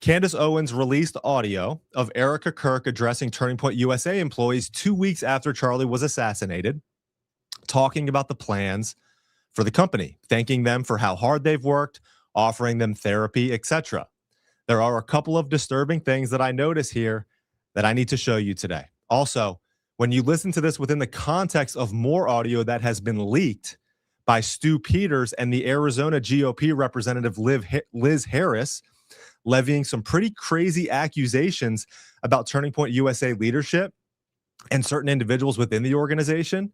Candace Owens released audio of Erika Kirk addressing Turning Point USA employees 2 weeks after Charlie was assassinated, talking about the plans for the company, thanking them for how hard they've worked, offering them therapy, etc. There are a couple of disturbing things that I notice here that I need to show you today. Also, when you listen to this within the context of more audio that has been leaked by Stu Peters and the Arizona GOP representative Liz Harris, levying some pretty crazy accusations about Turning Point USA leadership and certain individuals within the organization,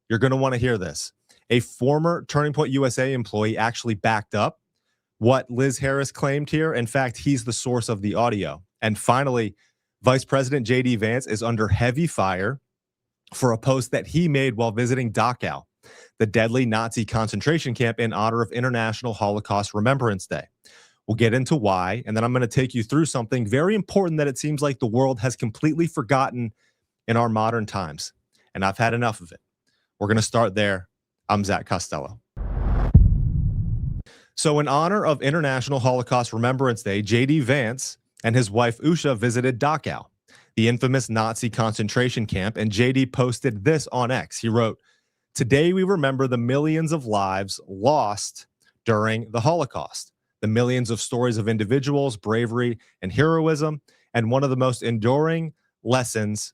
you're going to want to hear this. A former Turning Point USA employee actually backed up what Liz Harris claimed here. In fact, he's the source of the audio. And finally, Vice President J.D. Vance is under heavy fire for a post that he made while visiting Dachau, the deadly Nazi concentration camp in honor of International Holocaust Remembrance Day. We'll get into why, and then I'm going to take you through something very important that it seems like the world has completely forgotten in our modern times. And I've had enough of it. We're going to start there. I'm Zach Costello. So in honor of International Holocaust Remembrance Day, J.D. Vance and his wife Usha visited Dachau, the infamous Nazi concentration camp, and J.D. posted this on X. He wrote, "Today we remember the millions of lives lost during the Holocaust, the millions of stories of individuals, bravery, and heroism, and one of the most enduring lessons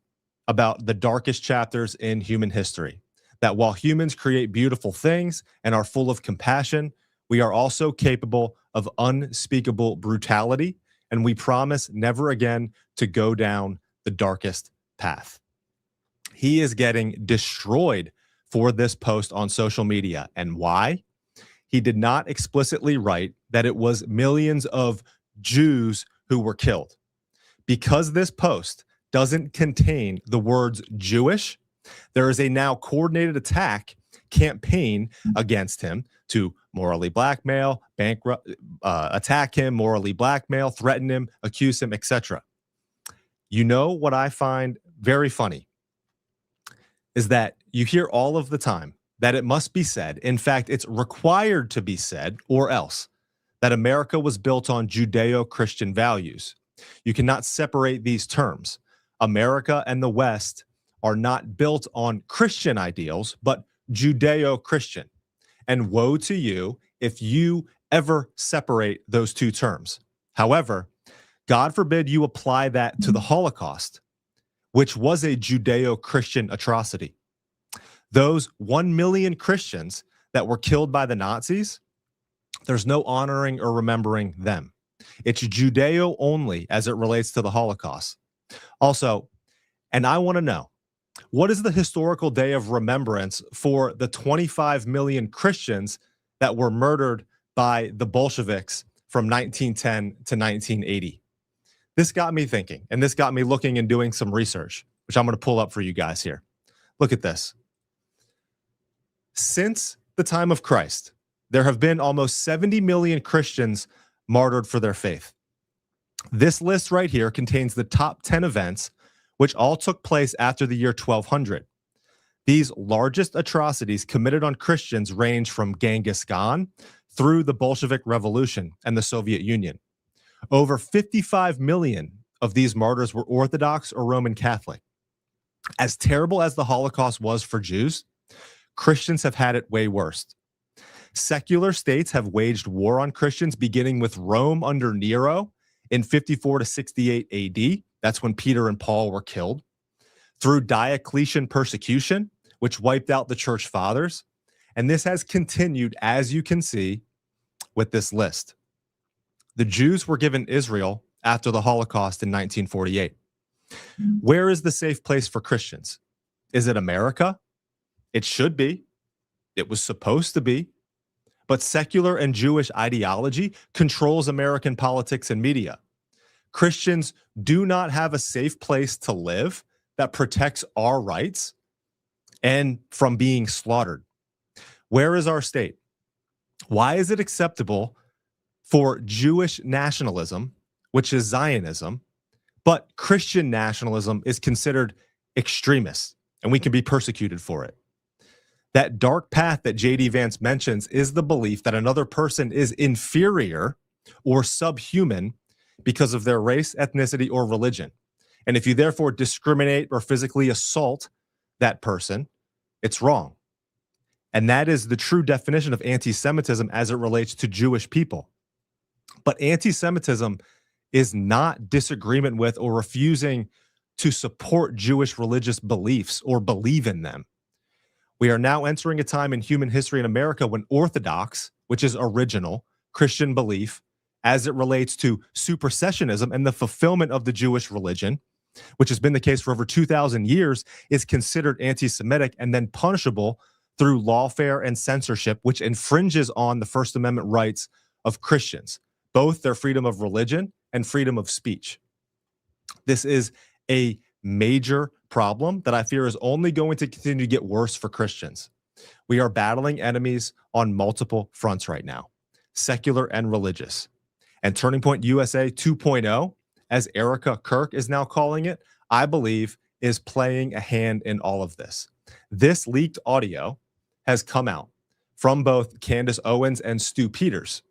about the darkest chapters in human history, that while humans create beautiful things and are full of compassion, we are also capable of unspeakable brutality, and we promise never again to go down the darkest path." He is getting destroyed for this post on social media. And why? He did not explicitly write that it was millions of Jews who were killed. Because this post doesn't contain the words Jewish, there is a now coordinated attack campaign against him to morally blackmail, attack him, morally blackmail, threaten him, accuse him, etc. You know what I find very funny is that you hear all of the time that it must be said, in fact, it's required to be said, or else, that America was built on Judeo-Christian values. You cannot separate these terms. America and the West are not built on Christian ideals, but Judeo-Christian. And woe to you if you ever separate those two terms. However, God forbid you apply that to the Holocaust, which was a Judeo-Christian atrocity. Those 1 million Christians that were killed by the Nazis, there's no honoring or remembering them. It's Judeo only as it relates to the Holocaust. Also, and I want to know, what is the historical day of remembrance for the 25 million Christians that were murdered by the Bolsheviks from 1910 to 1980? This got me thinking, and this got me looking and doing some research, which I'm going to pull up for you guys here. Look at this. Since the time of Christ, there have been almost 70 million Christians martyred for their faith. This list right here contains the top 10 events which all took place after the year 1200. These largest atrocities committed on Christians range from Genghis Khan through the Bolshevik Revolution and the Soviet Union. Over 55 million of these martyrs were Orthodox or Roman Catholic. As terrible as the Holocaust was for Jews, Christians have had it way worse. Secular states have waged war on Christians, beginning with Rome under Nero in 54 to 68 AD. That's when Peter and Paul were killed. Through Diocletian persecution, which wiped out the church fathers. And this has continued, as you can see, with this list. The Jews were given Israel after the Holocaust in 1948. Where is the safe place for Christians? Is it America? It should be. It was supposed to be. But secular and Jewish ideology controls American politics and media. Christians do not have a safe place to live that protects our rights and from being slaughtered. Where is our state? Why is it acceptable for Jewish nationalism, which is Zionism, but Christian nationalism is considered extremist and we can be persecuted for it? That dark path that J.D. Vance mentions is the belief that another person is inferior or subhuman because of their race, ethnicity, or religion. And if you therefore discriminate or physically assault that person, it's wrong. And that is the true definition of anti-Semitism as it relates to Jewish people. But anti-Semitism is not disagreement with or refusing to support Jewish religious beliefs or believe in them. We are now entering a time in human history in America when Orthodox, which is original Christian belief, as it relates to supersessionism and the fulfillment of the Jewish religion, which has been the case for over 2,000 years, is considered anti-Semitic and then punishable through lawfare and censorship, which infringes on the First Amendment rights of Christians, both their freedom of religion and freedom of speech. This is a major problem that I fear is only going to continue to get worse for Christians. We are battling enemies on multiple fronts right now, secular and religious. And Turning Point USA 2.0, as Erika Kirk is now calling it, I believe is playing a hand in all of this. This leaked audio has come out from both Candace Owens and Stu Peters,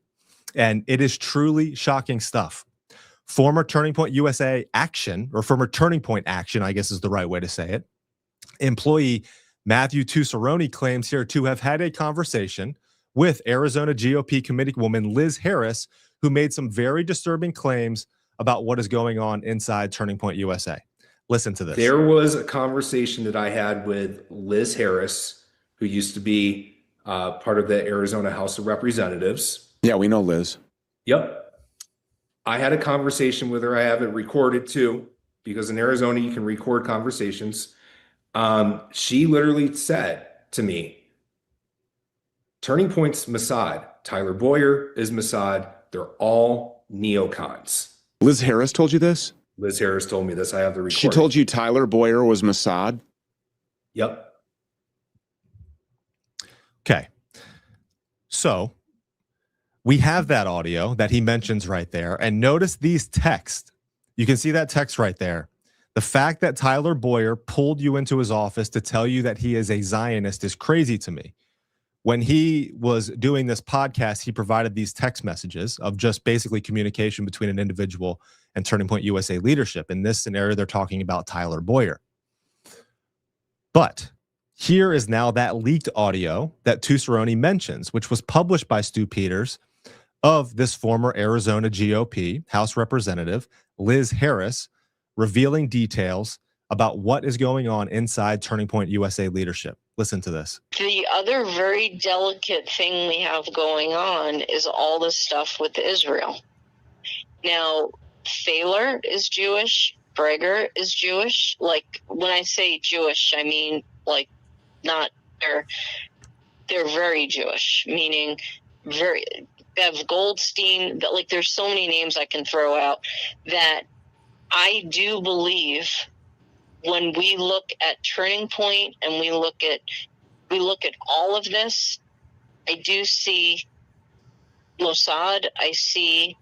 and it is truly shocking stuff. Former Turning Point USA action, or former Turning Point action, I guess is the right way to say it, employee Matthew Tusseroni claims here to have had a conversation with Arizona GOP committee woman Liz Harris, who made some very disturbing claims about what is going on inside Turning Point USA. Listen to this. There was a conversation that I had with Liz Harris, who used to be part of the Arizona House of Representatives. Yeah, we know Liz. Yep. I had a conversation with her. I have it recorded too, because in Arizona, you can record conversations. She literally said to me, Turning Point's Mossad. Tyler Boyer is Mossad. They're all neocons. Liz Harris told you this? Liz Harris told me this. I have the recording. She told you Tyler Boyer was Mossad? Yep. Okay. So we have that audio that he mentions right there. And notice these texts. You can see that text right there. The fact that Tyler Boyer pulled you into his office to tell you that he is a Zionist is crazy to me. When he was doing this podcast, he provided these text messages of just basically communication between an individual and Turning Point USA leadership. In this scenario, they're talking about Tyler Boyer. But here is now that leaked audio that Tusseroni mentions, which was published by Stu Peters, of this former Arizona GOP House Representative, Liz Harris, revealing details about what is going on inside Turning Point USA leadership. Listen to this. The other very delicate thing we have going on is all this stuff with Israel. Now, Thaler is Jewish. Breger is Jewish. Like, when I say Jewish, I mean, like, not, they're very Jewish, meaning very, Bev Goldstein, like, there's so many names I can throw out that I do believe when we look at Turning Point and we look at all of this, I do see Mossad. I see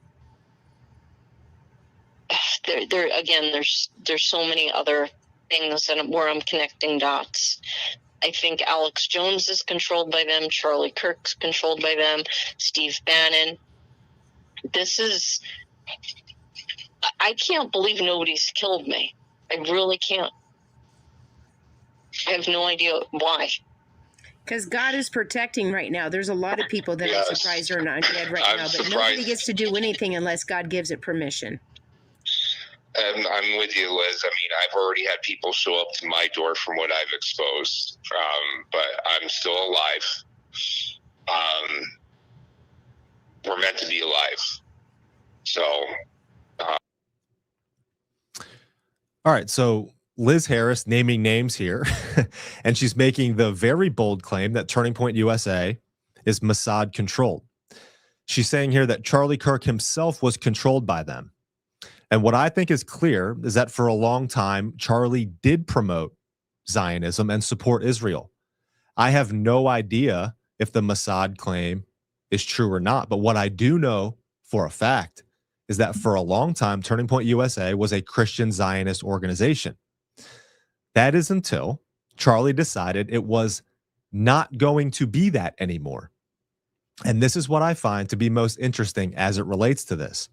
there again. There's so many other things where I'm connecting dots. I think Alex Jones is controlled by them. Charlie Kirk's controlled by them. Steve Bannon. I can't believe nobody's killed me. I really can't. I have no idea why. Because God is protecting right now. There's a lot of people that I'm surprised are not dead right now, but nobody gets to do anything unless God gives it permission. I'm with you, Liz. I mean, I've already had people show up to my door from what I've exposed, but I'm still alive. We're meant to be alive. So... All right, so Liz Harris naming names here, and she's making the very bold claim that Turning Point USA is Mossad controlled. She's saying here that Charlie Kirk himself was controlled by them. And what I think is clear is that for a long time, Charlie did promote Zionism and support Israel. I have no idea if the Mossad claim is true or not, but what I do know for a fact is that for a long time, Turning Point USA was a Christian Zionist organization. That is until Charlie decided it was not going to be that anymore. And this is what I find to be most interesting as it relates to this.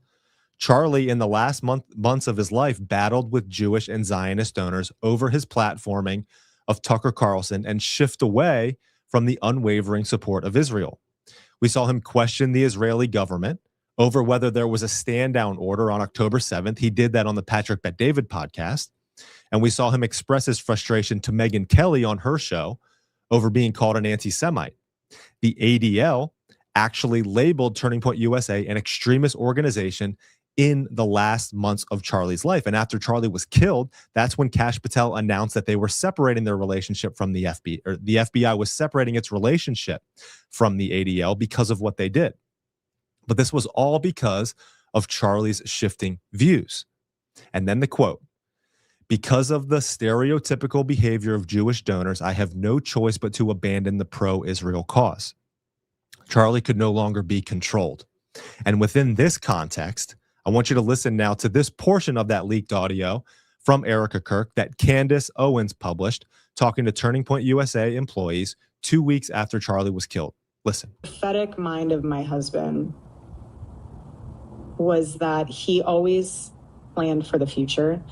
Charlie, in the last months of his life, battled with Jewish and Zionist donors over his platforming of Tucker Carlson and shift away from the unwavering support of Israel. We saw him question the Israeli government over whether there was a stand-down order on October 7th. He did that on the Patrick Bet-David podcast. And we saw him express his frustration to Megyn Kelly on her show over being called an anti-Semite. The ADL actually labeled Turning Point USA an extremist organization in the last months of Charlie's life. And after Charlie was killed, that's when Kash Patel announced that they were separating their relationship from the FBI, or the FBI was separating its relationship from the ADL because of what they did. But this was all because of Charlie's shifting views. And then the quote, "Because of the stereotypical behavior of Jewish donors, I have no choice but to abandon the pro-Israel cause." Charlie could no longer be controlled. And within this context, I want you to listen now to this portion of that leaked audio from Erika Kirk that Candace Owens published, talking to Turning Point USA employees 2 weeks after Charlie was killed. Listen. The prophetic mind of my husband was that he always planned for the future.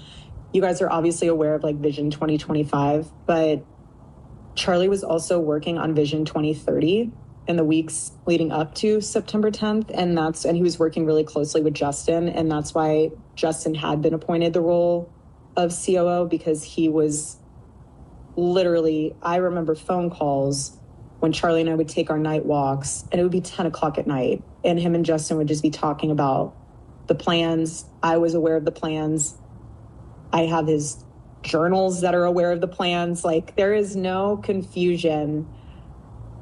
You guys are obviously aware of like Vision 2025, but Charlie was also working on Vision 2030 in the weeks leading up to September 10th. And he was working really closely with Justin. And that's why Justin had been appointed the role of COO, because he was literally, I remember phone calls when Charlie and I would take our night walks, and it would be 10 o'clock at night. And him and Justin would just be talking about the plans. I was aware of the plans. I have his journals that are aware of the plans. Like, there is no confusion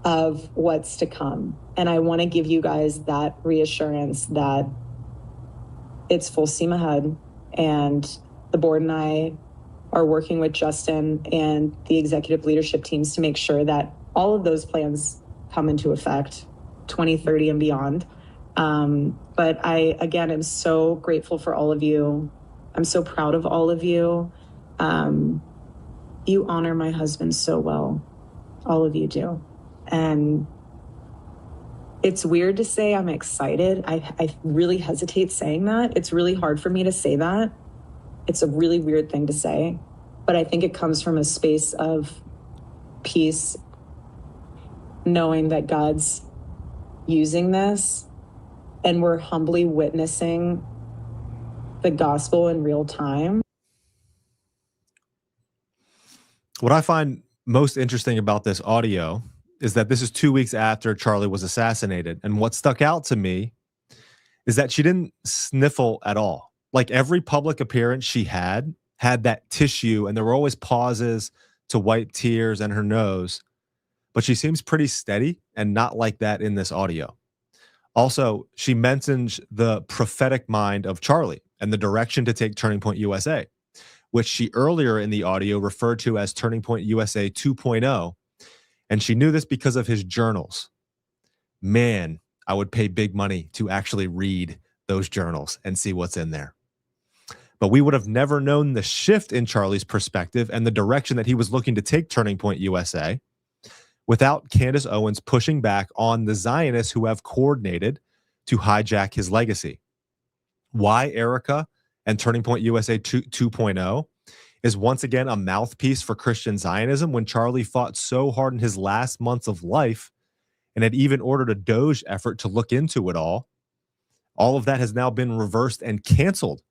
of what's to come. And I want to give you guys that reassurance that it's full steam ahead. And the board and I are working with Justin and the executive leadership teams to make sure that all of those plans come into effect 2030 and beyond. But I, again, am so grateful for all of you. I'm so proud of all of you. You honor my husband so well. All of you do. And it's weird to say I'm excited. I really hesitate saying that. It's really hard for me to say that. It's a really weird thing to say. But I think it comes from a space of peace, knowing that God's using this and we're humbly witnessing the gospel in real time. What I find most interesting about this audio is that this is 2 weeks after Charlie was assassinated. And what stuck out to me is that she didn't sniffle at all. Like, every public appearance she had that tissue, and there were always pauses to wipe tears and her nose. But she seems pretty steady and not like that in this audio. Also, she mentions the prophetic mind of Charlie and the direction to take Turning Point USA, which she earlier in the audio referred to as Turning Point USA 2.0. And she knew this because of his journals. Man, I would pay big money to actually read those journals and see what's in there. But we would have never known the shift in Charlie's perspective and the direction that he was looking to take Turning Point USA without Candace Owens pushing back on the Zionists who have coordinated to hijack his legacy. Why Erika and Turning Point USA 2.0 is once again a mouthpiece for Christian Zionism, when Charlie fought so hard in his last months of life and had even ordered a Doge effort to look into it all. All of that has now been reversed and canceled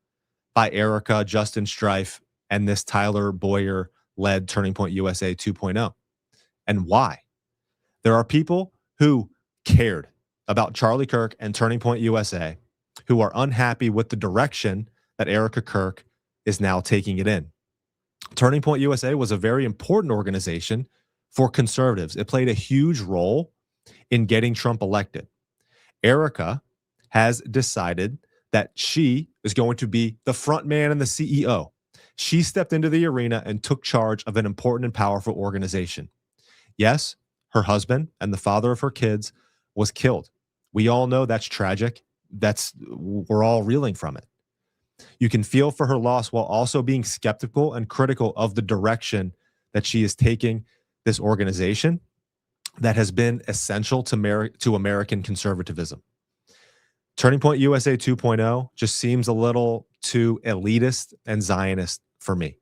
by Erika, Justin Strife, and this Tyler Boyer-led Turning Point USA 2.0. And why? There are people who cared about Charlie Kirk and Turning Point USA who are unhappy with the direction that Erika Kirk is now taking it in. Turning Point USA was a very important organization for conservatives. It played a huge role in getting Trump elected. Erika has decided that she is going to be the front man and the CEO. She stepped into the arena and took charge of an important and powerful organization. Yes, her husband and the father of her kids was killed. We all know that's tragic. We're all reeling from it. You can feel for her loss while also being skeptical and critical of the direction that she is taking this organization that has been essential to American conservatism. Turning Point USA 2.0 just seems a little too elitist and Zionist for me.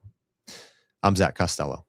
I'm Zach Costello.